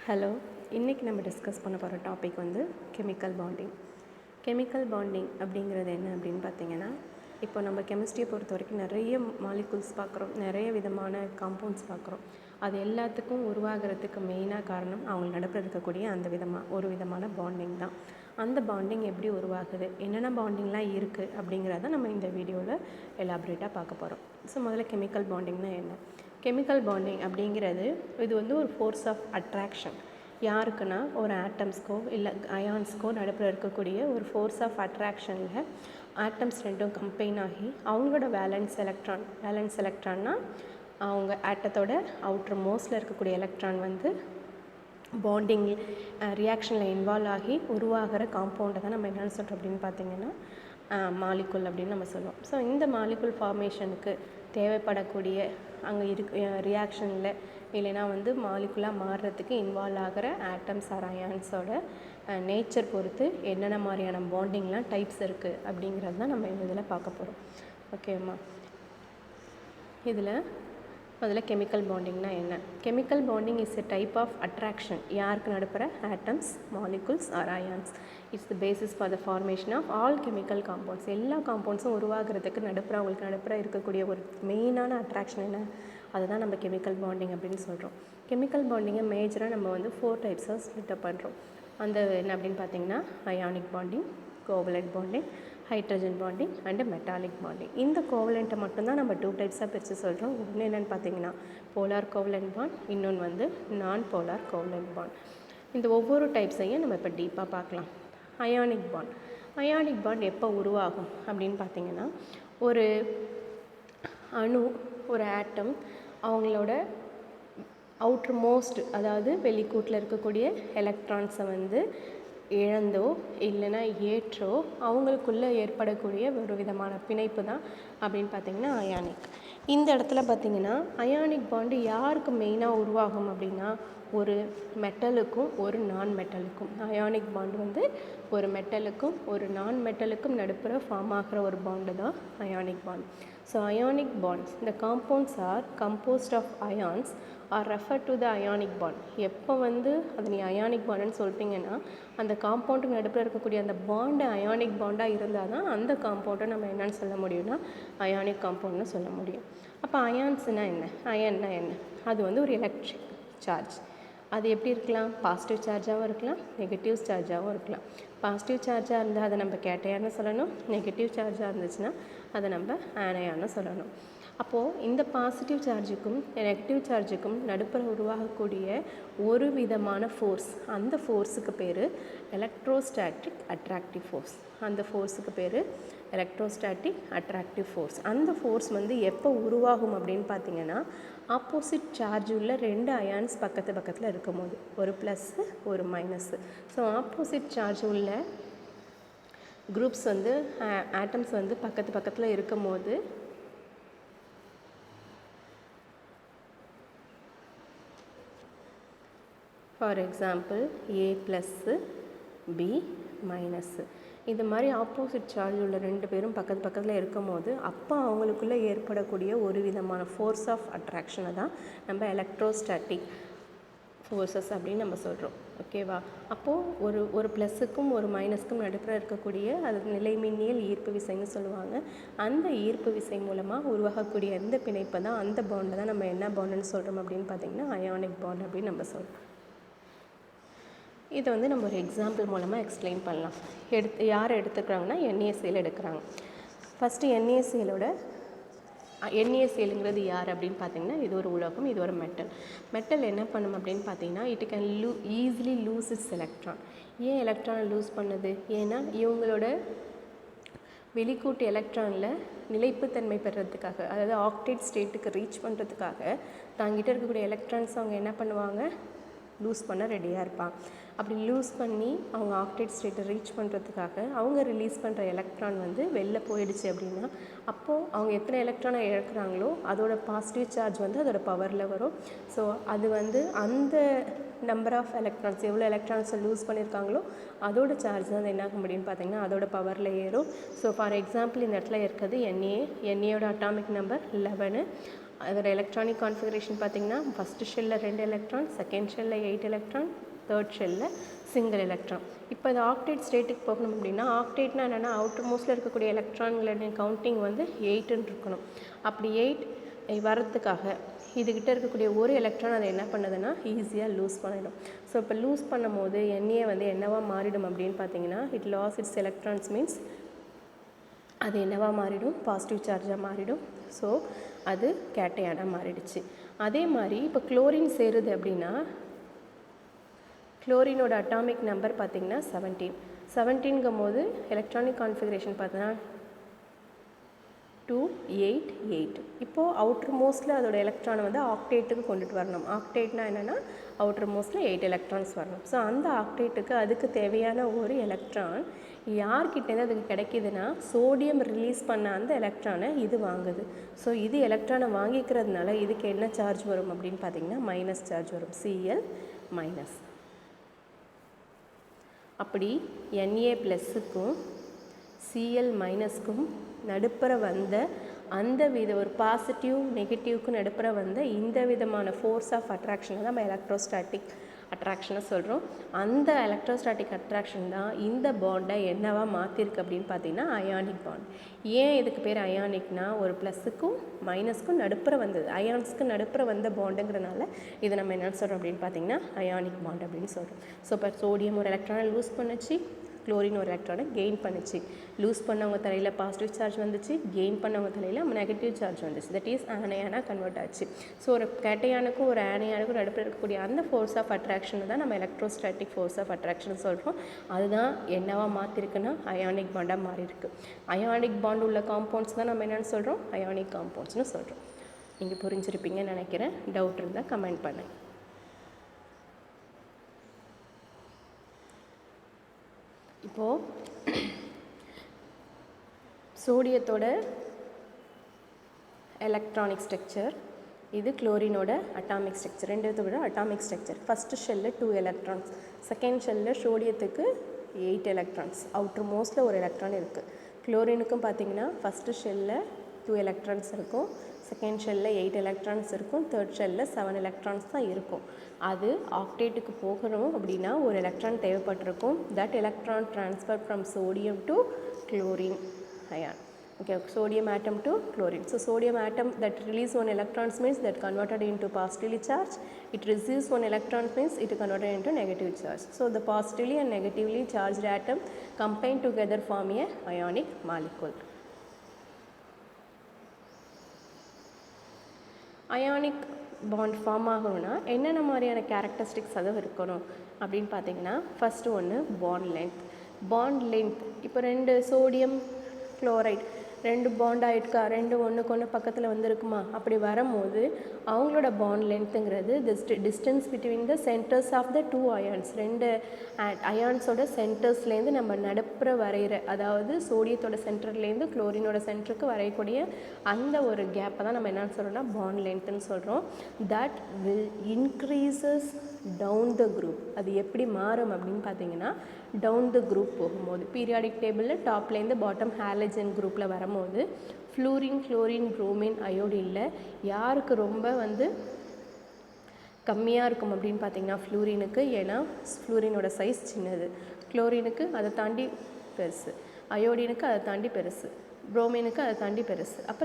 Hello, இன்றைக்கி நம்ம discuss பண்ண போகிற டாபிக் வந்து கெமிக்கல் பாண்டிங். கெமிக்கல் பாண்டிங் அப்படிங்கிறது என்ன அப்படின்னு பார்த்தீங்கன்னா, இப்போ நம்ம கெமிஸ்ட்ரியை பொறுத்த வரைக்கும் நிறைய மாலிகுல்ஸ் பார்க்குறோம், நிறைய விதமான காம்பவுண்ட்ஸ் பார்க்குறோம். அது எல்லாத்துக்கும் உருவாகிறதுக்கு மெயினாக காரணம் அவங்க நடுப்புற இருக்கக்கூடிய ஒரு விதமான பாண்டிங் தான். அந்த பாண்டிங் எப்படி உருவாகுது, என்னென்ன பாண்டிங்லாம் இருக்குது அப்படிங்கிறத நம்ம இந்த வீடியோவில் எலாபரேட்டாக பார்க்க போகிறோம். ஸோ முதல்ல கெமிக்கல் பாண்டிங்னா என்ன? கெமிக்கல் பாண்டிங் அப்படிங்கிறது இது வந்து ஒரு ஃபோர்ஸ் ஆஃப் அட்ராக்ஷன். யாருக்குன்னா ஒரு ஆட்டம்ஸ்க்கோ இல்லை அயான்ஸ்க்கோ நடுப்புற இருக்கக்கூடிய ஒரு ஃபோர்ஸ் ஆஃப் அட்ராக்ஷனில் ஆட்டம்ஸ் ரெண்டும் கம்பைன் ஆகி அவங்களோட வேலன்ஸ் எலக்ட்ரான்னா அவங்க ஆட்டத்தோட அவுட்ரு மோஸ்டில் இருக்கக்கூடிய எலக்ட்ரான் வந்து பாண்டிங் ரியாக்ஷனில் இன்வால்வ் ஆகி உருவாகிற காம்பவுண்டை தான் நம்ம என்னென்னு சொல்கிறோம் அப்படின்னு பார்த்தீங்கன்னா மாலிகுல் அப்படின்னு நம்ம சொல்லுவோம். ஸோ இந்த மாலிகுல் ஃபார்மேஷனுக்கு தேவைப்படக்கூடிய அங்கே ரியாக்ஷனில் இல்லைனா வந்து மாலிகுலாக மாறுறதுக்கு இன்வால்வ் ஆகிற ஆட்டம்ஸ் ஆர் அயான்ஸோட நேச்சர் பொறுத்து என்னென்ன மாதிரியான பாண்டிங்லாம் டைப்ஸ் இருக்குது அப்படிங்கிறது தான் நம்ம இதில் பார்க்க போகிறோம். ஓகேம்மா, இதில் முதல்ல கெமிக்கல் பாண்டிங்னா என்ன? Chemical bonding is a type of attraction. யாருக்கு நடுப்புற atoms, molecules or ions. It's the basis for the formation of all chemical compounds. எல்லா காம்பவுண்ட்ஸும் உருவாகிறதுக்கு அவங்களுக்கு நடுப்புற இருக்கக்கூடிய ஒரு மெயினான அட்ராக்ஷன் என்ன? அதுதான் நம்ம கெமிக்கல் பாண்டிங் அப்படின்னு சொல்கிறோம். கெமிக்கல் பாண்டிங்கை மேஜராக நம்ம வந்து 4 டைப்ஸாக ஸ்ப்ளிட் அப் பண்ணுறோம். அந்த என்ன அப்படின்னு பார்த்தீங்கன்னா ionic bonding, covalent bonding, hydrogen bonding and metallic bonding. இந்த கோவலண்ட்டை மட்டும்தான் நம்ம 2 டைப்ஸாக பிரித்து சொல்கிறோம். ஒன்று என்னென்னு பார்த்தீங்கன்னா போலார் கோவலண்ட் பாண்ட், இன்னொன்று வந்து நான் போலார் கோவலண்ட் பாண்ட். இந்த ஒவ்வொரு டைப்ஸையும் நம்ம இப்போ டீப்பாக பார்க்கலாம். அயானிக் பாண்ட் எப்போ உருவாகும் அப்படின்னு பார்த்தீங்கன்னா ஒரு அணு, ஒரு ஆட்டம் அவங்களோட அவுட்ரு மோஸ்ட், அதாவது வெளிக்கூட்டில் இருக்கக்கூடிய எலக்ட்ரான்ஸை வந்து இழந்தோ இல்லைன்னா ஏற்றோ அவங்களுக்குள்ளே ஏற்படக்கூடிய ஒரு விதமான பிணைப்பு தான் அப்படின்னு பார்த்திங்கன்னா அயானிக். இந்த இடத்துல பார்த்திங்கன்னா அயானிக் பாண்டு யாருக்கு மெயினாக உருவாகும் அப்படின்னா ஒரு மெட்டலுக்கும் ஒரு நான் மெட்டலுக்கும். அயானிக் பாண்டு வந்து ஒரு மெட்டலுக்கும் ஒரு நான் மெட்டலுக்கும் நடுப்புற ஃபார்ம் ஆகிற ஒரு பாண்டு தான் ionic bond. So ionic bonds, இந்த compounds are composed of ions are refer to the ionic bond. எப்போ வந்து அது நீ அயானிக் பாண்டுன்னு சொல்லிட்டீங்கன்னா அந்த காம்பவுண்டுக்கு நடுப்புற இருக்கக்கூடிய அந்த பாண்டு அயானிக் பாண்டாக இருந்தால் தான் அந்த காம்பவுண்டை நம்ம என்னென்னு சொல்ல முடியும்னா அயானிக் காம்பவுண்ட்னு சொல்ல முடியும். அப்போ அயான்ஸ்னால் என்ன, அயன்னா என்ன? அது வந்து ஒரு எலக்ட்ரிக் சார்ஜ். அது எப்படி இருக்கலாம்? பாசிட்டிவ் சார்ஜாகவும் இருக்கலாம், நெகட்டிவ் சார்ஜாகவும் இருக்கலாம். பாசிட்டிவ் சார்ஜாக இருந்தால் அதை நம்ம கேட்டையான்னு சொல்லணும், நெகட்டிவ் சார்ஜாக இருந்துச்சுன்னா அதை நம்ம ஆனையான்னு சொல்லணும். அப்போது இந்த பாசிட்டிவ் சார்ஜுக்கும் நெகட்டிவ் சார்ஜுக்கும் நடுப்புற உருவாகக்கூடிய ஒரு விதமான ஃபோர்ஸ், அந்த ஃபோர்ஸுக்கு பேர் எலக்ட்ரோஸ்டாட்டிக் அட்ராக்டிவ் ஃபோர்ஸ். அந்த ஃபோர்ஸுக்கு பேர் எலக்ட்ரோஸ்டாட்டிக் அட்ராக்டிவ் ஃபோர்ஸ். அந்த ஃபோர்ஸ் வந்து எப்போ உருவாகும் அப்படின்னு பார்த்தீங்கன்னா ஆப்போசிட் சார்ஜ் உள்ள 2 அயான்ஸ் பக்கத்தில் இருக்கும் போது, ஒரு ப்ளஸ்ஸு ஒரு மைனஸ்ஸு. ஸோ ஆப்போசிட் சார்ஜ் உள்ள குரூப்ஸ் வந்து ஆட்டம்ஸ் வந்து பக்கத்தில் இருக்கும் போது for example A plus B minus, இது மாதிரி ஆப்போசிட் சார்ஜ் உள்ள 2 பேரும் பக்கத்தில் இருக்கும் போது அப்போ அவங்களுக்குள்ளே ஏற்படக்கூடிய ஒரு விதமான ஃபோர்ஸ் ஆஃப் அட்ராக்ஷனை தான் நம்ம எலக்ட்ரோஸ்டாட்டிக் ஃபோர்ஸஸ் அப்படின்னு நம்ம சொல்கிறோம். ஓகேவா? அப்போது ஒரு ப்ளஸ்ஸுக்கும் ஒரு மைனஸ்க்கும் நடுப்புற இருக்கக்கூடிய அது நிலைமின்னியல் ஈர்ப்பு விசைன்னு சொல்லுவாங்க. அந்த ஈர்ப்பு விசை மூலமாக உருவாகக்கூடிய எந்த பிணைப்பை தான், அந்த பாண்டை தான் நம்ம என்ன பாண்டுன்னு சொல்கிறோம் அப்படின்னு பார்த்திங்கன்னா அயானிக் பாண்ட் அப்படின்னு நம்ம சொல்கிறோம். இதை வந்து நம்ம ஒரு எக்ஸாம்பிள் மூலமாக எக்ஸ்பிளைன் பண்ணலாம். யார் எடுத்துக்கிறாங்கன்னா NaCl எடுக்கிறாங்க. ஃபஸ்ட்டு NaClங்கிறது யார் அப்படின்னு பார்த்தீங்கன்னா இது ஒரு உலோகம், இது ஒரு மெட்டல் என்ன பண்ணும் அப்படின்னு பார்த்தீங்கன்னா it can easily lose its electron. ஏன் எலக்ட்ரானை லூஸ் பண்ணுது? ஏன்னா இவங்களோட வெளிக்கூட்டு எலக்ட்ரானில் நிலைப்புத்தன்மை பெறுறதுக்காக, அதாவது ஆக்டேட் ஸ்டேட்டுக்கு ரீச் பண்ணுறதுக்காக தாங்கிட்ட இருக்கக்கூடிய எலக்ட்ரான்ஸ் அவங்க என்ன பண்ணுவாங்க, லூஸ் பண்ண ரெடியாக இருப்பாங்க. அப்படி லூஸ் பண்ணி அவங்க ஆக்டேட் ஸ்டேட்டை ரீச் பண்ணுறதுக்காக அவங்க ரிலீஸ் பண்ணுற எலக்ட்ரான் வந்து வெளில போயிடுச்சு அப்படின்னா அப்போது அவங்க எத்தனை எலக்ட்ரானை இழக்கிறாங்களோ அதோட பாசிட்டிவ் சார்ஜ் வந்து அதோட பவரில் வரும். ஸோ அது வந்து அந்த நம்பர் ஆஃப் எலக்ட்ரான்ஸ், எவ்வளோ எலக்ட்ரான்ஸை லூஸ் பண்ணியிருக்காங்களோ அதோட சார்ஜ் வந்து என்ன ஆகும் அப்படின்னு பார்த்தீங்கன்னா அதோட பவரில் ஏறும். ஸோ ஃபார் எக்ஸாம்பிள் இந்த இடத்துல இருக்கிறது Naயோட அட்டாமிக் நம்பர் 11. அதோட எலக்ட்ரானிக் கான்ஃபிகரேஷன் பார்த்திங்கன்னா ஃபஸ்ட்டு ஷெல்லில் 2 எலக்ட்ரான், செகண்ட் ஷெல்லில் 8 எலக்ட்ரான், தேர்ட் ஷெல்லில் சிங்கிள் எலக்ட்ரான். இப்போ இது ஆக்டேட் ஸ்டேட்டுக்கு போகணும் அப்படின்னா, ஆக்டேட்னா என்னென்னா அவுட்டர் மோஸ்ட்டில் இருக்கக்கூடிய எலக்ட்ரான்களோட கவுண்டிங் வந்து 8ன்னு இருக்கணும். அப்படி 8 வரத்துக்காக இதுக்கிட்ட இருக்கக்கூடிய ஒரு எலக்ட்ரான் அதை என்ன பண்ணுதுன்னா ஈஸியாக லூஸ் பண்ணிடும். ஸோ இப்போ லூஸ் பண்ணும் போது NA வந்து என்னவாக மாறிடும் அப்படின்னு பார்த்தீங்கன்னா, it loss its electrons means அது என்னவாக மாறிடும், பாசிட்டிவ் சார்ஜாக மாறிடும். ஸோ அது கேட்டையானாக மாறிடுச்சு. அதே மாதிரி இப்போ குளோரின் சேருது அப்படின்னா, குளோரினோட அட்டாமிக் நம்பர் பார்த்திங்கன்னா 17ங்கும் போது எலக்ட்ரானிக் கான்ஃபிகரேஷன் பார்த்தீங்கன்னா 2 8 8. இப்போது அவுட்டர் மோஸ்ட்டில் அதோட எலக்ட்ரானை வந்து ஆக்டேட்டுக்கு கொண்டுட்டு வரணும். ஆக்டேட்னா என்னென்னா அவுட்டர் மோஸ்ட்டில் 8 எலக்ட்ரான்ஸ் வரணும். ஸோ அந்த ஆக்டேட்டுக்கு அதுக்கு தேவையான ஒரு எலக்ட்ரான் யார்கிட்டேருந்து அதுக்கு கிடைக்கிதுன்னா, சோடியம் ரிலீஸ் பண்ண அந்த எலக்ட்ரானை இது வாங்குது. ஸோ இது எலக்ட்ரானை வாங்கிக்கிறதுனால இதுக்கு என்ன சார்ஜ் வரும் அப்படின்னு பார்த்தீங்கன்னா மைனஸ் சார்ஜ் வரும், Cl மைனஸ். அப்படி Na ப்ளஸ்ஸுக்கும் Cl மைனஸ்க்கும் நடுப்புற வந்த அந்த ஒரு பாசிட்டிவ் நெகட்டிவ்க்கு நடுப்புற வந்த இந்த விதமான ஃபோர்ஸ் ஆஃப் அட்ராக்ஷனை தான் நம்ம எலக்ட்ரோஸ்டாட்டிக் அட்ராக்ஷனை சொல்கிறோம். அந்த எலக்ட்ரோஸ்டாட்டிக் அட்ராக்ஷன் தான் இந்த பாண்டை என்னவா மாற்றிருக்கு அப்படின்னு பார்த்தீங்கன்னா அயானிக் பாண்ட். ஏன் இதுக்கு பேர் அயானிக்னா, ஒரு ப்ளஸுக்கும் மைனஸ்க்கும் நடுப்புற வந்தது, அயான்ஸ்க்கு நடுப்புற வந்த பாண்டுங்கிறனால இதை நம்ம என்ன சொல்கிறோம் அப்படின்னு பார்த்தீங்கன்னா அயானிக் பாண்ட் அப்படின்னு சொல்கிறோம். ஸோ இப்போ சோடியம் ஒரு எலக்ட்ரானை லூஸ் பண்ணுச்சு, குளோரின் ஒரு எலக்ட்ரானை கெயின் பண்ணிச்சு. லூஸ் பண்ணவங்க தலையில் பாசிட்டிவ் சார்ஜ் வந்துச்சு, கெயின் பண்ணவங்க தலையில் நெகட்டிவ் சார்ஜ் வந்துச்சு. தட் இஸ் ஆனையானாக கன்வெர்ட் ஆச்சு. ஸோ ஒரு கேட்டையானுக்கும் ஒரு ஆனையானுக்கும் நடுப்புற இருக்கக்கூடிய அந்த ஃபோர்ஸ் ஆஃப் அட்ராக்ஷன் தான் நம்ம எலக்ட்ரோஸ்டாட்டிக் ஃபோர்ஸ் ஆஃப் அட்ராக்ஷன் சொல்கிறோம். அதுதான் என்னவா மாற்றிருக்குன்னா அயானிக் பாண்டாக மாறி இருக்கு. அயானிக் பாண்ட் உள்ள காம்பவுண்ட்ஸ் தான் நம்ம என்னென்னு சொல்கிறோம், அயானிக் காம்பவுண்ட்ஸ்னு சொல்கிறோம். நீங்கள் புரிஞ்சிருப்பீங்கன்னு நினைக்கிறேன். டவுட் இருந்தால் கமெண்ட் பண்ணுங்கள். இப்போது சோடியத்தோட எலக்ட்ரானிக் ஸ்ட்ரக்சர், இது குளோரினோட அட்டாமிக் ஸ்ட்ரக்சர். ரெண்டுத்தோட அட்டாமிக் ஸ்ட்ரக்சர். ஃபஸ்ட்டு ஷெல்லில் 2 எலக்ட்ரான்ஸ், செகண்ட் ஷெல்லில் சோடியத்துக்கு 8 எலக்ட்ரான்ஸ், அவுட்டர் மோஸ்ட்டில் ஒரு எலக்ட்ரான் இருக்குது. குளோரினுக்கும் பார்த்திங்கன்னா ஃபஸ்ட்டு ஷெல்லில் 2 எலக்ட்ரான்ஸ் இருக்கும், செகண்ட் ஷெல்லில் 8 எலக்ட்ரான்ஸ் இருக்கும், தேர்ட் ஷெல்லில் 7 எலக்ட்ரான்ஸ் தான் இருக்கும். அது ஆக்டேட்டுக்கு போகணும் அப்படின்னா ஒரு எலக்ட்ரான் தேவைப்பட்டிருக்கும். That electron transfer from sodium to chlorine ion. Okay, sodium atom to chlorine. So sodium atom that release 1 electrons means that converted into positively charged. It receives 1 electron means it converted into negative charge. So the positively and negatively charged atom combine together form a ionic molecule. Ionic bond form ஆகணும்னா என்னென்ன மாதிரியான characteristics அதுவும் இருக்கணும் அப்படின்னு பார்த்தீங்கன்னா, first ஒன்று bond length. இப்போ 2 sodium chloride 2 bond ஆகிருக்கா, 2 ஒன்றுக்கு ஒன்று பக்கத்தில் வந்துருக்குமா, அப்படி வரும்போது அவங்களோட பாண்ட் லென்த்துங்கிறது distance between the centres of the 2 ions. 2 அயான்ஸோட சென்டர்ஸ்லேருந்து நம்ம நடுப்புற வரைகிற, அதாவது சோடியத்தோட சென்டர்லேருந்து குளோரினோட சென்டருக்கு வரையக்கூடிய அந்த ஒரு கேப்பை தான் நம்ம என்னென்னு சொல்கிறோம்னா பாண்ட் லென்த்துன்னு சொல்கிறோம். That will increases down the group. அது எப்படி மாறும் அப்படின்னு பார்த்தீங்கன்னா, டவுன் த குரூப் போகும்போது பீரியாடிக் டேபிளில் டாப்லேருந்து பாட்டம் ஹாலஜன் குரூப்பில் வரும்போது ஃப்ளூரின், குளோரின், புரோமின், அயோடினில் யாருக்கு ரொம்ப கம்மியாக இருக்கும் அப்படின்னு பார்த்தீங்கன்னா ஃப்ளூரினுக்கு. ஏன்னா ஃப்ளூரினோட சைஸ் சின்னது, குளோரினுக்கு அதை தாண்டி பெருசு, அயோடினுக்கு அதை தாண்டி பெருசு, புரோமினுக்கு அதை தாண்டி பெருசு. அப்போ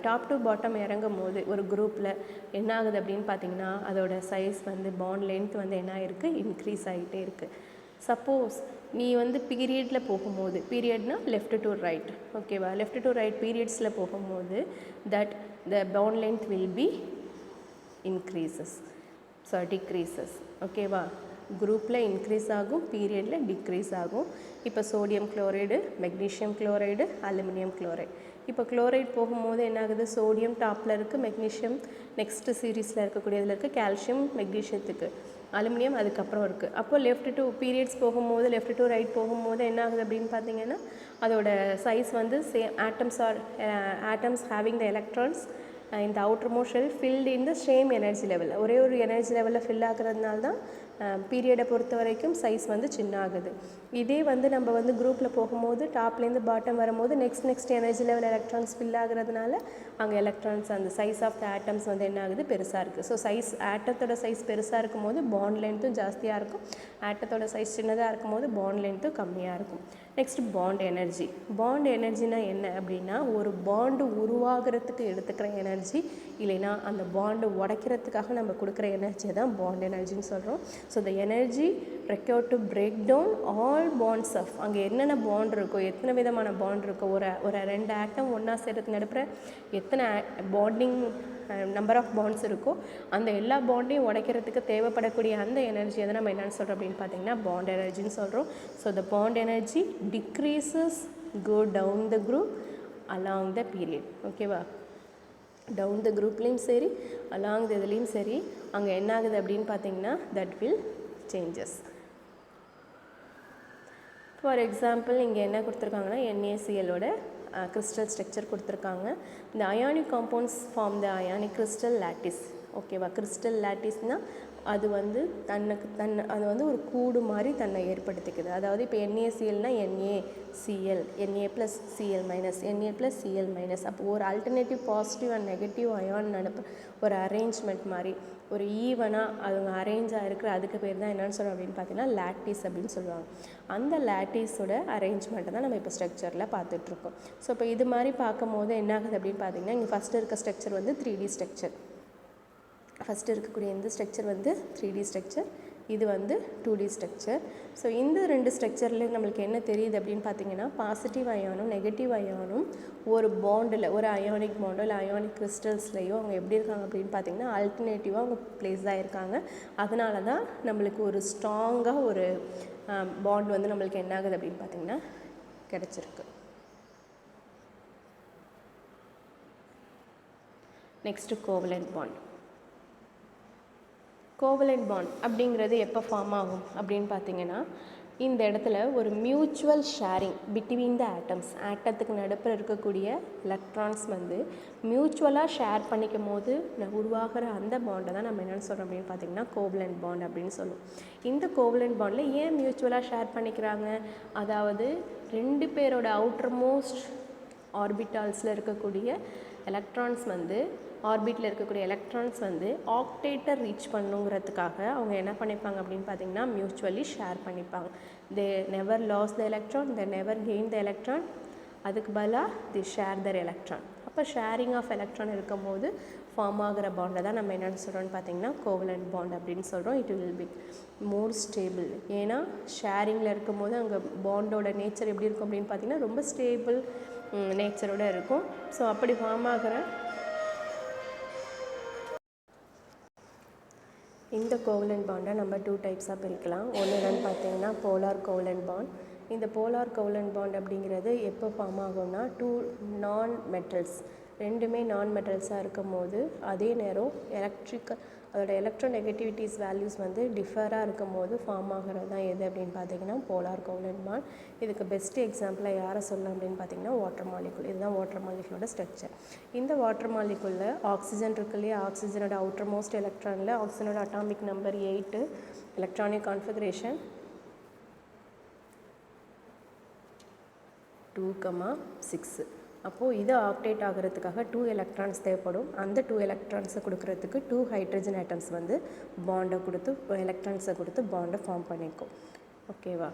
டாப் டு பாட்டம் இறங்கும் போது ஒரு குரூப்பில் என்ன ஆகுது அப்படின்னு பார்த்தீங்கன்னா, அதோட சைஸ் பாண்ட் லென்த் என்ன ஆகிருக்கு, இன்க்ரீஸ் ஆகிட்டே இருக்குது. சப்போஸ் நீ பீரியடில் போகும்போது, பீரியட்னா லெஃப்ட் டு ரைட், ஓகேவா, லெஃப்ட் டு ரைட் பீரியட்ஸில் போகும்போது that the bond length will be decreases, ஓகேவா. குரூப்பில் இன்க்ரீஸ் ஆகும், பீரியடில் டிக்ரீஸ் ஆகும். இப்போ sodium chloride, magnesium chloride, aluminium chloride. இப்போ குளோரைட் போகும்போது என்ன ஆகுது, சோடியம் டாப்பில் இருக்குது, மெக்னீஷியம் நெக்ஸ்ட்டு சீரீஸில் இருக்கக்கூடியதில் இருக்குது, கால்சியம் மெக்னீஷியத்துக்கு, அலுமினியம் அதுக்கப்புறம் இருக்குது. அப்போ லெஃப்ட் டு பீரியட்ஸ் போகும்போது, லெஃப்ட் டு ரைட் போகும்போது என்ன ஆகுது அப்படின்னு பார்த்தீங்கன்னா, அதோட size same atoms having the electrons இந்த outermost shell filled in the same energy level, ஒரே ஒரு எனர்ஜி லெவலில் ஃபில் ஆகுறதுனால தான் பீரியடை பொறுத்த வரைக்கும் சைஸ் வந்து சின்ன ஆகுது. இதே வந்து நம்ம வந்து குரூப்பில் போகும்போது டாப்லேருந்து பாட்டம் வரும்போது next energy level electrons fill ஆகுறதுனால அங்கே எலக்ட்ரான்ஸ் அந்த சைஸ் ஆஃப் த ஆட்டம்ஸ் வந்து என்ன ஆகுது, பெருசாக இருக்குது. ஸோ சைஸ் ஆட்டத்தோட சைஸ் பெருசாக இருக்கும் போது பாண்ட் லென்த்தும் ஜாஸ்தியாக இருக்கும், ஆட்டத்தோட சைஸ் சின்னதாக இருக்கும் போது பாண்ட் லென்த்தும் கம்மியாக இருக்கும். Next bond energy. பாண்ட் எனர்ஜினா என்ன அப்படின்னா, ஒரு பாண்டு உருவாகிறதுக்கு எடுத்துக்கிற எனர்ஜி, இல்லைன்னா அந்த பாண்டு உடைக்கிறதுக்காக நம்ம கொடுக்குற எனர்ஜியை தான் பாண்ட் எனர்ஜின்னு சொல்கிறோம். So the energy required to break down all bonds of, அங்கே என்னென்ன பாண்ட் இருக்கோ, எத்தனை விதமான பாண்ட் இருக்கோ, ஒரு ரெண்டு ஆட்டம் ஒன்றா சேர்த்து நடுப்புற எத்தனை பாண்டிங் நம்பர் ஆஃப் பாண்ட்ஸ் இருக்கோ அந்த எல்லா பாண்டையும் உடைக்கிறதுக்கு தேவைப்படக்கூடிய அந்த எனர்ஜியை தான் நம்ம என்னென்னு சொல்கிறோம் அப்படின்னு பார்த்தீங்கன்னா பாண்ட் எனர்ஜின்னு சொல்கிறோம். So the bond energy decreases go down the group along the period. ஓகேவா, டவுன் த குரூப்லேயும் சரி அலாங் த இதுலேயும் சரி அங்கே என்ன ஆகுது அப்படின்னு பார்த்தீங்கன்னா that will changes. For example இங்கே என்ன கொடுத்துருக்காங்கன்னா NaClோட கிறிஸ்டல் ஸ்ட்ரக்சர் கொடுத்துருக்காங்க. இந்த ionic compounds form the ionic crystal lattice. ஓகேவா, கிறிஸ்டல் லாட்டிஸ்னால் அது வந்து அது வந்து ஒரு கூடு மாதிரி தன்னை ஏற்படுத்திக்குது. அதாவது இப்போ NaClனால் NaCl, Na + Cl minus, Na + Cl minus. அப்போ ஒரு alternative positive and negative ion அனுப்ப ஒரு அரேஞ்ச்மெண்ட் மாதிரி ஒரு ஈவனாக அவங்க அரேஞ்சாக இருக்கிற அதுக்கு பேர் தான் என்னென்னு சொல்கிறோம் அப்படின்னு பார்த்தீங்கன்னா லாட்டிஸ் அப்படின்னு சொல்லுவாங்க. அந்த லாட்டிஸோட அரேஞ்ச்மெண்ட்டை தான் நம்ம இப்போ ஸ்ட்ரக்சரில் பார்த்துட்ருக்கோம். ஸோ இப்போ இது மாதிரி பார்க்கும் போது என்ன ஆகுது அப்படின்னு பார்த்தீங்கன்னா, இங்கே ஃபஸ்ட்டு இருக்க ஸ்ட்ரக்சர் வந்து 3D ஸ்ட்ரக்சர். ஃபஸ்ட்டு இருக்கக்கூடிய இந்த ஸ்ட்ரக்சர் வந்து 3D ஸ்ட்ரக்சர், இது வந்து 2D ஸ்ட்ரக்சர். ஸோ இந்த ரெண்டு ஸ்ட்ரக்சரில் நம்மளுக்கு என்ன தெரியுது அப்படின்னு பார்த்தீங்கன்னா, பாசிட்டிவ் அயானும் நெகட்டிவ் அயானும் ஒரு பாண்டில், ஒரு அயானிக் பாண்டோ இல்லை அயானிக் கிறிஸ்டல்ஸ்லையோ அவங்க எப்படி இருக்காங்க அப்படின்னு பார்த்தீங்கன்னா ஆல்டர்னேட்டிவாக அவங்க பிளேஸ் ஆகிருக்காங்க. அதனால தான் நம்மளுக்கு ஒரு ஸ்ட்ராங்காக ஒரு பாண்ட் வந்து நம்மளுக்கு என்ன ஆகுது அப்படின்னு பார்த்தீங்கன்னா கிடச்சிருக்கு. Next covalent bond. Covalent bond அப்படிங்கிறது எப்போ ஃபார்ம் ஆகும் அப்படின்னு பார்த்தீங்கன்னா, இந்த இடத்துல ஒரு mutual sharing between the atoms, ஆட்டத்துக்கு நடுப்புற இருக்கக்கூடிய எலக்ட்ரான்ஸ் வந்து மியூச்சுவலாக ஷேர் பண்ணிக்கும் போது உருவாகிற அந்த பாண்டை தான் நம்ம என்னென்னு சொல்கிறோம் அப்படின்னு பார்த்தீங்கன்னா கோவலண்ட் பாண்ட் அப்படின்னு சொல்லுவோம். இந்த கோவலண்ட் பாண்டில் ஏன் மியூச்சுவலாக ஷேர் பண்ணிக்கிறாங்க, அதாவது ரெண்டு பேரோட அவுட்டர் மோஸ்ட் ஆர்பிட்டால்ஸில் இருக்கக்கூடிய எலக்ட்ரான்ஸ் வந்து ஆர்பிட்டில் இருக்கக்கூடிய எலக்ட்ரான்ஸ் வந்து ஆக்டேட்டர் ரீச் பண்ணுங்கிறதுக்காக அவங்க என்ன பண்ணிப்பாங்க அப்படின்னு பார்த்தீங்கன்னா மியூச்சுவலி ஷேர் பண்ணிப்பாங்க. They never lose the electron, they never gain the electron, அதுக்கு பதிலாக தி ஷேர் தர் எலக்ட்ரான். அப்போ ஷேரிங் ஆஃப் எலக்ட்ரான் இருக்கும் போது ஃபார்ம் ஆகிற பாண்டை தான் நம்ம என்னென்னு சொல்கிறோம்னு பார்த்தீங்கன்னா கோவலண்ட் பாண்ட் அப்படின்னு சொல்கிறோம். It will be more stable. ஏன்னா ஷேரிங்கில் இருக்கும் போது அங்கே பாண்டோட நேச்சர் எப்படி இருக்கும் அப்படின்னு பார்த்தீங்கன்னா ரொம்ப ஸ்டேபிள் நேச்சரோடு இருக்கும். ஸோ அப்படி ஃபார்ம் ஆகிற இந்த கோவலண்ட் பாண்டை நம்ம 2 டைப்ஸாக பிரிக்கலாம். ஒன்று என்னென்னு பார்த்தீங்கன்னா போலார் கோவலண்ட் பாண்ட். இந்த போலார் கோவலண்ட் பாண்ட் அப்படிங்கிறது எப்போ ஃபார்ம் ஆகும்னா 2 நான் மெட்டல்ஸ், ரெண்டுமே நான் மெட்டல்ஸாக இருக்கும் போது அதே நேரம் அதோட எலக்ட்ரோநெகட்டிவிட்டிஸ் வேல்யூஸ் வந்து டிஃபராக இருக்கும் போது ஃபார்ம் ஆகிறது தான் எது அப்படின்னு பார்த்தீங்கன்னா போலார் கோவலண்ட் பாண்ட். இதுக்கு பெஸ்ட் எக்ஸாம்பிளாக யாரை சொல்லலாம் அப்படின்னு பார்த்தீங்கன்னா வாட்டர் மாலிகுல். இதுதான் வாட்டர் மாலிகுலோட ஸ்ட்ரக்சர். இந்த வாட்டர் மாலிகுலில் ஆக்சிஜன் இருக்கு இல்லையா, ஆக்சிஜனோட அவுட்டர் மோஸ்ட் எலக்ட்ரானில் ஆக்சிஜனோட அட்டாமிக் நம்பர் 8, எலக்ட்ரானிக் கான்ஃபிகரேஷன் 2,6. அப்போது இது ஆக்டேட் ஆகிறதுக்காக 2 எலக்ட்ரான்ஸ் தேவைப்படும். அந்த 2 எலக்ட்ரான்ஸை கொடுக்கறதுக்கு 2 ஹைட்ரஜன் ஆட்டம்ஸ் வந்து பாண்டை கொடுத்து எலக்ட்ரான்ஸை கொடுத்து பாண்டை ஃபார்ம் பண்ணிக்கும். ஓகேவா,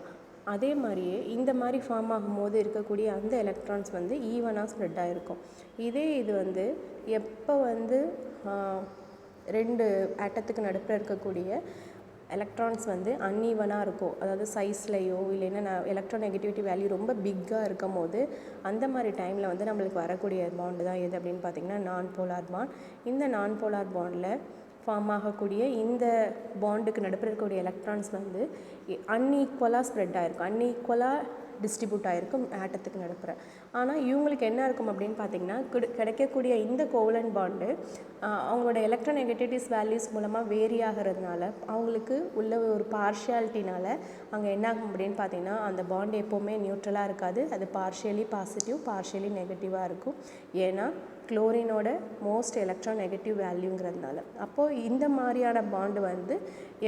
அதே மாதிரியே இந்த மாதிரி ஃபார்ம் ஆகும்போது இருக்கக்கூடிய அந்த எலக்ட்ரான்ஸ் வந்து ஈவனாக ஸ்ப்ரெட் ஆகிருக்கும். இதே இது வந்து எப்போ வந்து 2 ஆட்டத்துக்கு நடுப்புற இருக்கக்கூடிய எலக்ட்ரான்ஸ் வந்து அன்ஈவனாக இருக்கும், அதாவது சைஸ்லையோ இல்லைன்னா எலக்ட்ரோநெகட்டிவிட்டி வேல்யூ ரொம்ப பிக்காக இருக்கும் போது அந்த மாதிரி டைமில் வந்து நம்மளுக்கு வரக்கூடிய பாண்டு தான் எது அப்படின்னு பார்த்திங்கன்னா நான் போலார் பாண்ட். இந்த நான் போலார் பாண்டில் ஃபார்ம் ஆகக்கூடிய இந்த பாண்டுக்கு நடுப்புற இருக்கக்கூடிய எலக்ட்ரான்ஸ் வந்து அன்ஈக்குவலாக ஸ்ப்ரெட் ஆகிருக்கும், அன்ஈக்குவலாக டிஸ்ட்ரிபியூட் ஆகிருக்கும் ஆட்டத்துக்கு நடுப்புற. ஆனால் இவங்களுக்கு என்ன இருக்கும் அப்படின்னு பார்த்தீங்கன்னா கிடைக்கக்கூடிய இந்த கோவலண்ட் பாண்டு அவங்களோட எலக்ட்ரோநெகட்டிவிட்டிஸ் வேல்யூஸ் மூலமாக வேரி ஆகிறதுனால அவங்களுக்கு உள்ள ஒரு பார்ஷியாலிட்டினால் அங்கே என்ன ஆகும் அப்படின்னு பார்த்தீங்கன்னா அந்த பாண்டு எப்போவுமே நியூட்ரலாக இருக்காது, அது பார்ஷியலி பாசிட்டிவ் பார்ஷியலி நெகட்டிவாக இருக்கும். ஏன்னா குளோரினோட மோஸ்ட் எலக்ட்ரான் நெகட்டிவ் வேல்யூங்கிறதுனால. அப்போது இந்த மாதிரியான பாண்டு வந்து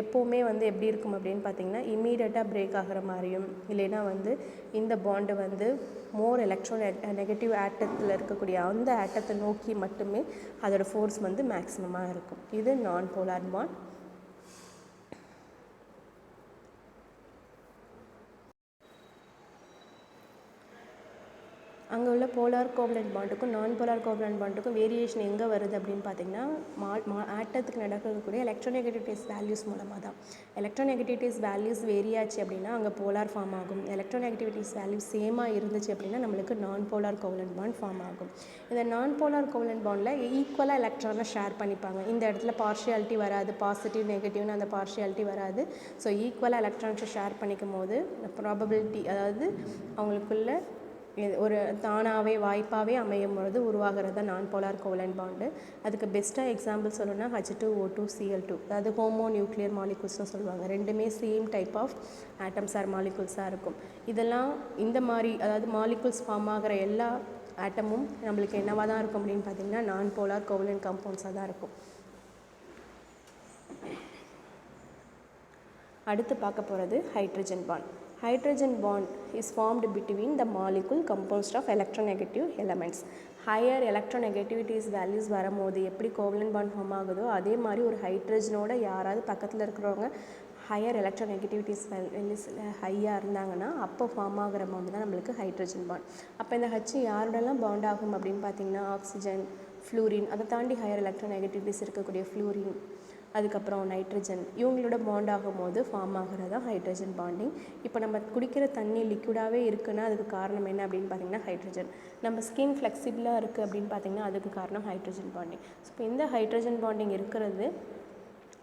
எப்போவுமே வந்து எப்படி இருக்கும் அப்படின்னு பார்த்திங்கன்னா இம்மீடியட்டாக பிரேக் ஆகிற மாதிரியும் இல்லைன்னா வந்து இந்த பாண்டு வந்து மோர் எலக்ட்ரான் நெகட்டிவ் ஆட்டத்தில் இருக்கக்கூடிய அந்த ஆட்டத்தை நோக்கி மட்டுமே அதோட ஃபோர்ஸ் வந்து மேக்ஸிமமாக இருக்கும். இது நான் போலார் பாண்ட். அங்கே உள்ள போலார் கோவலன்ட் பாண்டுக்கும் நான் போலார் கோவலன்ட் பாண்டுக்கும் வேரியேஷன் எங்கே வருது அப்படின்னு பார்த்தீங்கன்னா ஆட்டத்துக்கு நடக்கக்கூடிய எலக்ட்ரோநெகட்டிவிட்டிஸ் வேல்யூஸ் மூலமாக தான். எலக்ட்ரோநெகட்டிவிட்டிஸ் வேல்யூஸ் வேரியாச்சு அப்படின்னா அங்கே போலார் ஃபார்ம் ஆகும். எலக்ட்ரோநெகட்டிவிட்டிஸ் வேல்யூஸ் சேமாக இருந்துச்சு அப்படின்னா நம்மளுக்கு நான் போலார் கோவலன்ட் பாண்ட் ஃபார்ம் ஆகும். இந்த நான் போலார் கோவலன்ட் பாண்டில் ஈக்குவலாக எலக்ட்ரானை ஷேர் பண்ணிப்பாங்க. இந்த இடத்துல பார்ஷியாலிட்டி வராது, பாசிட்டிவ் நெகட்டிவ்னு அந்த பார்ஷியாலிட்டி வராது. ஸோ ஈக்குவலாக எலக்ட்ரான்ஸை ஷேர் பண்ணிக்கும் போது ப்ராபபிலிட்டி, அதாவது அவங்களுக்குள்ள ஒரு தானாகவே வாய்ப்பாகவே அமையும் பொழுது உருவாகிறது தான் நான் போலார் கோவலன்ட் பாண்டு. அதுக்கு பெஸ்ட்டாக எக்ஸாம்பிள் சொல்லணும்னா H2O2Cl2, அதாவது ஹோமோ நியூக்ளியர் மாலிகுல்ஸ்னு சொல்லுவாங்க. ரெண்டுமே same type of atoms are மாலிகுல்ஸாக இருக்கும். இதெல்லாம் இந்த மாதிரி அதாவது மாலிகுல்ஸ் ஃபார்ம் ஆகிற எல்லா ஆட்டமும் நம்மளுக்கு என்னவாக தான் இருக்கும் அப்படின்னு பார்த்தீங்கன்னா நான் போலார் கோவலன்ட் காம்பவுண்ட்ஸாக தான் இருக்கும். அடுத்து பார்க்க போகிறது hydrogen bond. Hydrogen bond is formed between the molecule composed of electronegative elements. Higher electronegativities values வரும்போது எப்படி கோவலன்ட் பாண்ட் ஃபார்ம் ஆகுதோ அதே மாதிரி ஒரு ஹைட்ரஜனோட யாராவது பக்கத்தில் இருக்கிறவங்க ஹையர் எலக்ட்ரோநெகட்டிவிட்டிஸ் வேல்யூஸில் ஹையாக இருந்தாங்கன்னா அப்போ ஃபார்ம் ஆகிற பாண்டு தான் நம்மளுக்கு ஹைட்ரஜன் பாண்ட். அப்போ இந்த ஹச் யாரோடலாம் பாண்ட் ஆகும் அப்படின்னு பார்த்தீங்கன்னா ஆக்சிஜன், ஃப்ளூரின், அதை தாண்டி ஹையர் எலக்ட்ரோநெகட்டிவிட்டிஸ் இருக்கக்கூடிய ஃப்ளூரின், அதுக்கப்புறம் நைட்ரஜன், இவங்களோட பாண்ட் ஆகும்போது ஃபார்ம் ஆகிறது தான் ஹைட்ரஜன் பாண்டிங். இப்போ நம்ம குடிக்கிற தண்ணி லிக்விடாகவே இருக்குன்னா அதுக்கு காரணம் என்ன அப்படின்னு பார்த்தீங்கன்னா ஹைட்ரஜன். நம்ம ஸ்கின் ஃப்ளெக்சிபிளாக இருக்குது அப்படின்னு பார்த்தீங்கன்னா அதுக்கு காரணம் ஹைட்ரஜன் பாண்டிங். ஸோ இப்போ இந்த ஹைட்ரஜன் பாண்டிங் இருக்கிறது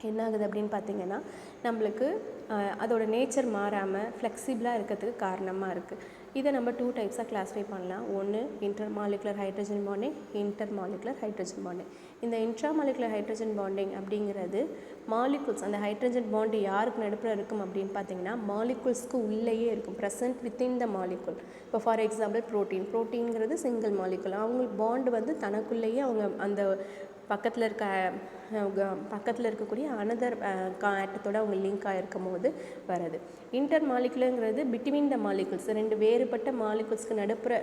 என்ன ஆகுது அப்படின்னு பார்த்தீங்கன்னா நம்மளுக்கு அதோட நேச்சர் மாறாமல் ஃப்ளெக்சிபிளாக இருக்கிறதுக்கு காரணமாக இருக்குது. இதை நம்ம 2 டைப்ஸாக கிளாஸிஃபை பண்ணலாம். ஒன்று intermolecular hydrogen bonding, intermolecular hydrogen bonding. இந்த இன்ட்ராமாலிகுலர் ஹைட்ரஜன் பாண்டிங் அப்படிங்கிறது மாலிகுல்ஸ், அந்த ஹைட்ரஜன் பாண்டு யாருக்கு நடுப்புற இருக்கும் அப்படின்னு பார்த்தீங்கன்னா மாலிகுல்ஸ்க்கு உள்ளேயே இருக்கும், ப்ரெசன்ட் வித்தின் த மாலிகுல். இப்போ ஃபார் எக்ஸாம்பிள் ப்ரோட்டீன்ங்கிறது சிங்கிள் மாலிகுல், அவங்களுக்கு பாண்டு வந்து தனக்குள்ளேயே அவங்க அந்த பக்கத்தில் இருக்கக்கூடிய அனதர் ஆட்டத்தோடு அவங்க லிங்க் ஆகிருக்கும் போது வருது. இன்டர் மாலிகுலருங்கிறது பிட்வீன் த மாலிகுல்ஸ், ரெண்டு வேறுபட்ட மாலிகுல்ஸ்க்கு நடுப்புற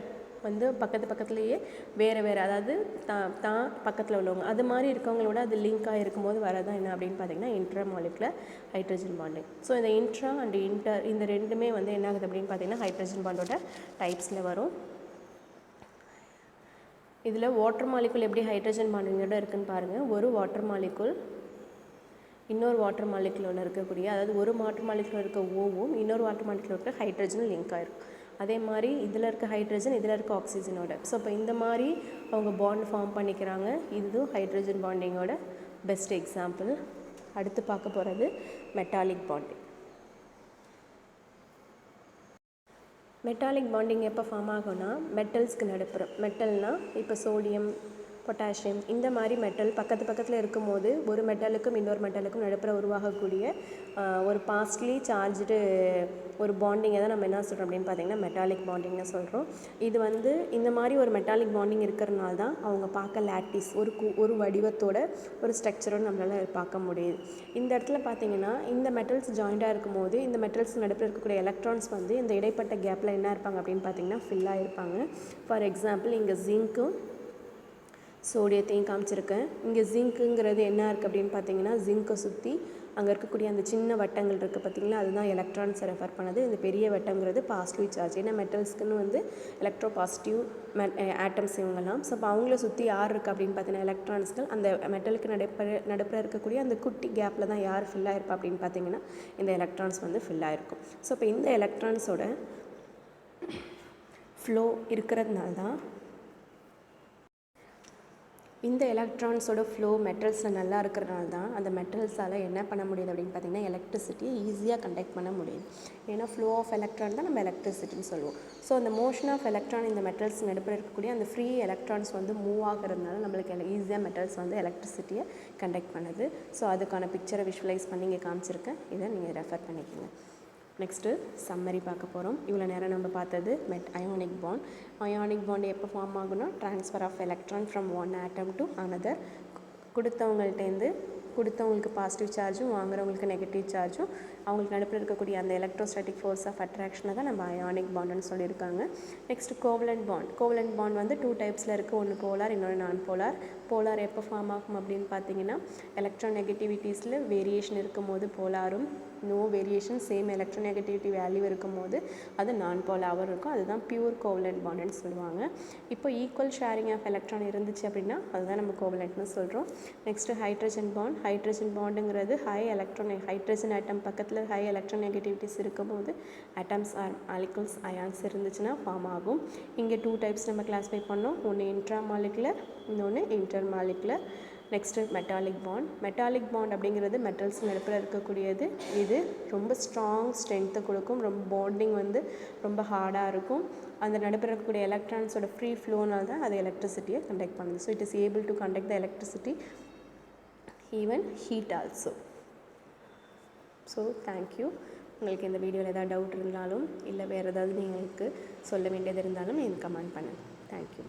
வந்து பக்கத்துலேயே வேறு அதாவது தான் பக்கத்தில் உள்ளவங்க அது மாதிரி இருக்கவங்களோட அது லிங்க் ஆகிருக்கும் போது வரதான் என்ன அப்படின்னு பார்த்தீங்கன்னா intra molecular hydrogen bonding. So இந்த இன்ட்ரா அண்ட் இன்டர் இந்த ரெண்டுமே வந்து என்ன ஆகுது அப்படின்னு பார்த்தீங்கன்னா ஹைட்ரஜன் பாண்டோட டைப்ஸில் வரும். இதில் வாட்டர் மாலிகுல் எப்படி ஹைட்ரஜன் பாண்டிங்கோட இருக்குதுன்னு பாருங்கள். ஒரு வாட்டர் மாலிகுல் இன்னொரு வாட்டர் மாலிகுலோட இருக்கக்கூடிய, அதாவது ஒரு வாட்டர் மாலிகுலர் இருக்க ஓவும் இன்னொரு வாட்டர் மாலிகுலர் இருக்க ஹைட்ரஜன் லிங்க் ஆகிருக்கும். அதே மாதிரி இதில் இருக்க ஹைட்ரஜன் இதில் இருக்க ஆக்சிஜனோட. ஸோ இப்போ இந்த மாதிரி அவங்க பாண்ட் ஃபார்ம் பண்ணிக்கிறாங்க. இதுவும் ஹைட்ரஜன் பாண்டிங்கோட பெஸ்ட் எக்ஸாம்பிள். அடுத்து பார்க்க போகிறது மெட்டாலிக் பாண்டிங். மெட்டாலிக் பாண்டிங் எப்போ ஃபார்ம் ஆகும்னா மெட்டல்ஸ்க்கு நடுப்புற, மெட்டல்னால் இப்போ சோடியம், பொட்டாசியம் இந்த மாதிரி மெட்டல் பக்கத்தில் இருக்கும்போது ஒரு மெட்டலுக்கும் இன்னொரு மெட்டலுக்கும் நடுப்புற உருவாகக்கூடிய ஒரு பாஸ்ட்லி சார்ஜ்டு ஒரு பாண்டிங்கை தான் நம்ம என்ன சொல்கிறோம் அப்படின்னு பார்த்தீங்கன்னா மெட்டாலிக் பாண்டிங்னு சொல்கிறோம். இது வந்து இந்த மாதிரி ஒரு மெட்டாலிக் பாண்டிங் இருக்கிறனால தான் அவங்க பார்க்க லாட்டிஸ் ஒரு வடிவத்தோட ஒரு ஸ்ட்ரக்சரோடு நம்மளால் பார்க்க முடியுது. இந்த இடத்துல பார்த்தீங்கன்னா இந்த மெட்டல்ஸ் ஜாயிண்டாக இருக்கும்போது இந்த மெட்டல்ஸ் நடுப்புற இருக்கக்கூடிய எலக்ட்ரான்ஸ் வந்து இந்த இடைப்பட்ட கேப்பில் என்ன இருப்பாங்க அப்படின்னு பார்த்தீங்கன்னா ஃபில்லாக இருப்பாங்க. ஃபார் எக்ஸாம்பிள் இங்கே ஜிங்க்கும் சோடியத்தையும் காமிச்சிருக்கேன். இங்கே ஜிங்க்குங்கிறது என்ன இருக்குது அப்படின்னு பார்த்தீங்கன்னா ஜிங்கை சுற்றி அங்கே இருக்கக்கூடிய அந்த சின்ன வட்டங்கள் இருக்குது பார்த்திங்களா, அதுதான் எலக்ட்ரான்ஸை ரெஃபர் பண்ணுது. இந்த பெரிய வட்டங்கிறது பாசிட்டிவ் சார்ஜ். ஏன்னா மெட்டல்ஸ்க்குன்னு வந்து எலக்ட்ரோ பாசிட்டிவ் ஆட்டம்ஸ் இவங்கலாம். ஸோ இப்போ அவங்கள சுற்றி யார் இருக்குது அப்படின்னு பார்த்தீங்கன்னா எலக்ட்ரான்ஸ்கள். அந்த மெட்டலுக்கு நடுப்புற இருக்கக்கூடிய அந்த குட்டி கேப்பில் தான் யார் ஃபில் ஆகிருப்பா அப்படின்னு பார்த்தீங்கன்னா இந்த எலக்ட்ரான்ஸ் வந்து ஃபில் ஆகிருக்கும். ஸோ இப்போ இந்த எலக்ட்ரான்ஸோட ஃப்ளோ இருக்கிறதுனால தான் இந்த எலக்ட்ரான்ஸோட ஃப்ளோ மெட்டல்ஸில் நல்லா இருக்கிறதுனால தான் அந்த மெட்டல்ஸால் என்ன பண்ண முடியுது அப்படின்னு பார்த்தீங்கன்னா எலக்ட்ரிசிட்டியை ஈஸியாக கண்டக்ட் பண்ண முடியுது. ஏன்னா ஃப்ளோ ஆஃப் எலக்ட்ரான் தான் நம்ம எலக்ட்ரிசிட்டின்னு சொல்லுவோம். ஸோ அந்த மோஷன் ஆஃப் எலக்ட்ரான் இந்த மெட்டல்ஸ் நடுப்புற இருக்கக்கூடிய அந்த ஃப்ரீ எலக்ட்ரான்ஸ் வந்து மூவ் ஆகிறதுனால நம்மளுக்கு ஈஸியாக மெட்டல்ஸ் வந்து எலக்ட்ரிசிட்டியை கண்டக்ட் பண்ணுது. ஸோ அதுக்கான பிக்சரை விஷுவலைஸ் பண்ணி இங்கே காமிச்சிருக்கேன். இதை நீங்கள் ரெஃபர் பண்ணிக்கோங்க. நெக்ஸ்ட்டு சம்மரி பார்க்க போகிறோம். இவ்வளோ நேரம் நம்ம பார்த்தது அயானிக் பாண்ட். அயானிக் பாண்ட் எப்போ ஃபார்ம் ஆகுனா transfer of electron from one atom to another. கொடுத்தவங்களுக்கு பாசிட்டிவ் சார்ஜும் வாங்குறவங்களுக்கு நெகட்டிவ் சார்ஜும் அவங்களுக்கு நடுப்புல இருக்கக்கூடிய அந்த எலக்ட்ரோஸ்டாட்டிக் ஃபோர்ஸ் ஆஃப் அட்ராக்ஷனை தான் நம்ம அயானிக் பாண்டுன்னு சொல்லியிருக்காங்க. நெக்ஸ்ட்டு கோவலண்ட் பாண்ட் வந்து 2 டைப்ஸில் இருக்குது. ஒன்று போலார், இன்னொன்று நான் போலார். போலார் எப்போ ஃபார்ம் ஆகும் அப்படின்னு பார்த்தீங்கன்னா எலக்ட்ரான் நெகட்டிவிட்டிஸில் வேரியேஷன் இருக்கும் போது போலாரும், no variation same electronegativity value இருக்கும் போது அது நான் போலாரும் இருக்கும். அதுதான் பியூர் கோவலண்ட் பாண்டுன்னு சொல்லுவாங்க. இப்போ ஈக்குவல் ஷேரிங் ஆஃப் எலக்ட்ரான் இருந்துச்சு அப்படின்னா அதுதான் நம்ம கோவலண்ட்னு சொல்கிறோம். நெக்ஸ்ட்டு ஹைட்ரஜன் பாண்டுங்கிறது ஹைட்ரஜன் ஆட்டம் பக்கத்தில் ஹை எலக்ட்ரான் நெகட்டிவிட்டிஸ் இருக்கும் போது ஆட்டம்ஸ் ஆர் மாலிகுல்ஸ் அயான்ஸ் இருந்துச்சுன்னா ஃபார்ம் ஆகும். இங்கே 2 டைப்ஸ் நம்ம கிளாஸிஃபை பண்ணோம். ஒன்று இன்ட்ரா மாலிகுலர், இன்னொன்று inter molecular. Next metallic bond அப்படிங்கிறது மெட்டல்ஸ் நடுப்பில் இருக்கக்கூடியது. இது ரொம்ப ஸ்ட்ராங் ஸ்ட்ரென்த்தை கொடுக்கும். ரொம்ப பாண்டிங் வந்து ரொம்ப ஹார்டாக இருக்கும். அந்த நடுப்பில் இருக்கக்கூடிய எலக்ட்ரான்ஸோட ஃப்ரீ ஃப்ளோனால் தான் அது எலக்ட்ரிசிட்டியை கண்டக்ட் பண்ணுது. So it is able to conduct the electricity even heat also. So thank you. உங்களுக்கு இந்த வீடியோவில் ஏதாவது டவுட் இருந்தாலும் இல்லை வேறு ஏதாவது உங்களுக்கு சொல்ல வேண்டியது இருந்தாலும் எனக்கு கமெண்ட் பண்ணுங்கள். தேங்க்யூ.